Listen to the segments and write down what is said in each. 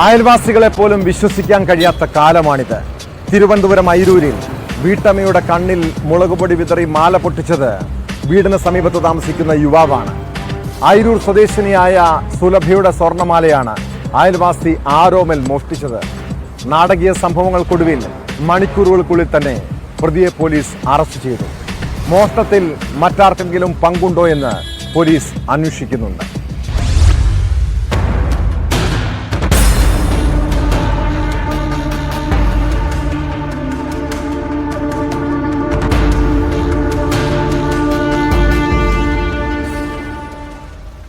അയൽവാസികളെ പോലും വിശ്വസിക്കാൻ കഴിയാത്ത കാലമാണിത്. തിരുവനന്തപുരം അയിരൂരിൽ വീട്ടമ്മയുടെ കണ്ണിൽ മുളകുപൊടി വിതറി മാല പൊട്ടിച്ചത് വീടിന് സമീപത്ത് താമസിക്കുന്ന യുവാവാണ്. അയിരൂർ സ്വദേശിനിയായ സുലഭയുടെ സ്വർണ്ണമാലയാണ് അയൽവാസി ആരോമൽ മോഷ്ടിച്ചത്. നാടകീയ സംഭവങ്ങൾക്കൊടുവിൽ മണിക്കൂറുകൾക്കുള്ളിൽ തന്നെ പ്രതിയെ പോലീസ് അറസ്റ്റ് ചെയ്തു. മോഷണത്തിൽ മറ്റാർക്കെങ്കിലും പങ്കുണ്ടോ എന്ന് പോലീസ് അന്വേഷിക്കുന്നുണ്ട്.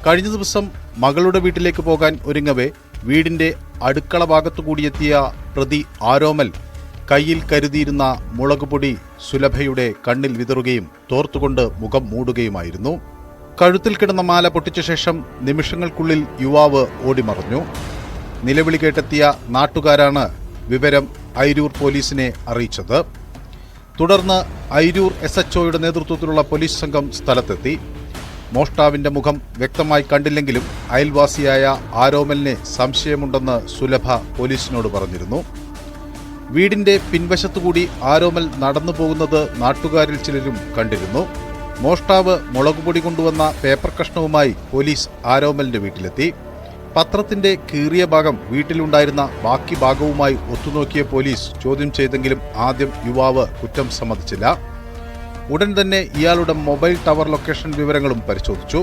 കഴിഞ്ഞ ദിവസം മകളുടെ വീട്ടിലേക്ക് പോകാൻ ഒരുങ്ങവേ വീടിന്റെ അടുക്കള ഭാഗത്തു കൂടിയെത്തിയ പ്രതി ആരോമൽ കയ്യിൽ കരുതിയിരുന്ന മുളകുപൊടി സുലഭയുടെ കണ്ണിൽ വിതറുകയും തോർത്തുകൊണ്ട് മുഖം മൂടുകയുമായിരുന്നു. കഴുത്തിൽ കിടന്ന മാല പൊട്ടിച്ച ശേഷം നിമിഷങ്ങൾക്കുള്ളിൽ യുവാവ് ഓടിമറഞ്ഞു. നിലവിളി കേട്ടെത്തിയ നാട്ടുകാരാണ് വിവരം അയിരൂർ പോലീസിനെ അറിയിച്ചത്. തുടർന്ന് അയിരൂർ SHOയുടെ നേതൃത്വത്തിലുള്ള പോലീസ് സംഘം സ്ഥലത്തെത്തി. മോഷ്ടാവിന്റെ മുഖം വ്യക്തമായി കണ്ടില്ലെങ്കിലും അയൽവാസിയായ ആരോമലിനെ സംശയമുണ്ടെന്ന് സുലഭ പോലീസിനോട് പറഞ്ഞിരുന്നു. വീടിന്റെ പിൻവശത്തുകൂടി ആരോമൽ നടന്നു പോകുന്നത് നാട്ടുകാരിൽ ചിലരും കണ്ടിരുന്നു. മോഷ്ടാവ് മുളകുപൊടി കൊണ്ടുവന്ന പേപ്പർ കഷ്ണവുമായി പോലീസ് ആരോമലിന്റെ വീട്ടിലെത്തി. പത്രത്തിന്റെ കീറിയ ഭാഗം വീട്ടിലുണ്ടായിരുന്ന ബാക്കി ഭാഗവുമായി ഒത്തുനോക്കിയ പോലീസ് ചോദ്യം ചെയ്തെങ്കിലും ആദ്യം യുവാവ് കുറ്റം സമ്മതിച്ചില്ല. ഉടൻ തന്നെ ഇയാളുടെ മൊബൈൽ ടവർ ലൊക്കേഷൻ വിവരങ്ങളും പരിശോധിച്ചു.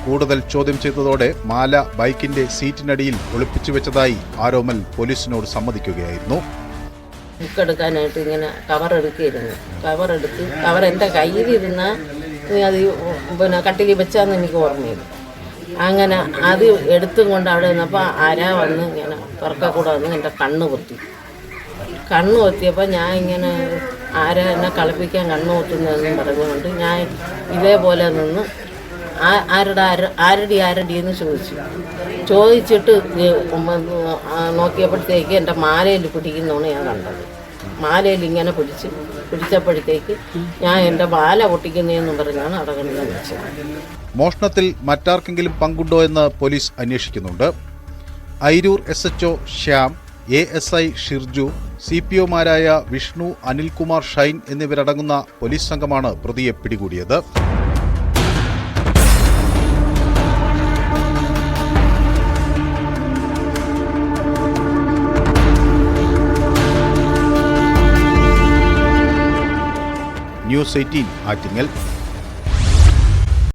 കൂടുതൽ ചോദ്യം ചെയ്തതോടെ മാല ബൈക്കിന്റെ സീറ്റിനടിയിൽ ഒളിപ്പിച്ചു വെച്ചതായി ആരോമൽ പോലീസിനോട് സമ്മതിക്കുകയായിരുന്നു. ബുക്ക് എടുക്കാനായിട്ട് ഇങ്ങനെ കവറെടുക്കുകയായിരുന്നു. കവർ എൻ്റെ കയ്യിലിരുന്ന അത് കട്ടിലിൽ വെച്ചാന്ന് എനിക്ക് ഓർമ്മയില്ല. അങ്ങനെ അത് എടുത്തും കൊണ്ട് അവിടെ നിന്നപ്പോൾ ആരാ വന്ന് ഇങ്ങനെ പുറക്കൂടെ വന്ന് എൻ്റെ കണ്ണ് പൊത്തിയപ്പോൾ ഞാൻ ഇങ്ങനെ ആരാ എന്നെ കളിപ്പിക്കാൻ കണ്ണ് പൊത്തുന്നതെന്നും പറഞ്ഞുകൊണ്ട് ഞാൻ ഇതേപോലെ നിന്ന് ആരുടെ എന്ന് ചോദിച്ചിട്ട് നോക്കിയപ്പോഴത്തേക്ക് എൻ്റെ മാലയിൽ പിടിക്കുന്നതാണ് ഞാൻ കണ്ടത്. മാലയിൽ ഇങ്ങനെ പിടിച്ചപ്പോഴത്തേക്ക് ഞാൻ എൻ്റെ മാല പൊട്ടിക്കുന്നതെന്നും പറഞ്ഞാണ് അടകണ്ണിനെ വിളിച്ചത്. മോഷണത്തിൽ മറ്റാർക്കെങ്കിലും പങ്കുണ്ടോ എന്ന് പോലീസ് അന്വേഷിക്കുന്നുണ്ട്. അയിരൂർ SHO ശ്യാം, ASI ഷിർജു, CPOമാരായ വിഷ്ണു, അനിൽകുമാർ, ഷൈൻ എന്നിവരടങ്ങുന്ന പോലീസ് സംഘമാണ് പ്രതിയെ പിടികൂടിയത്. News 18 ആറ്റിങ്ങൽ.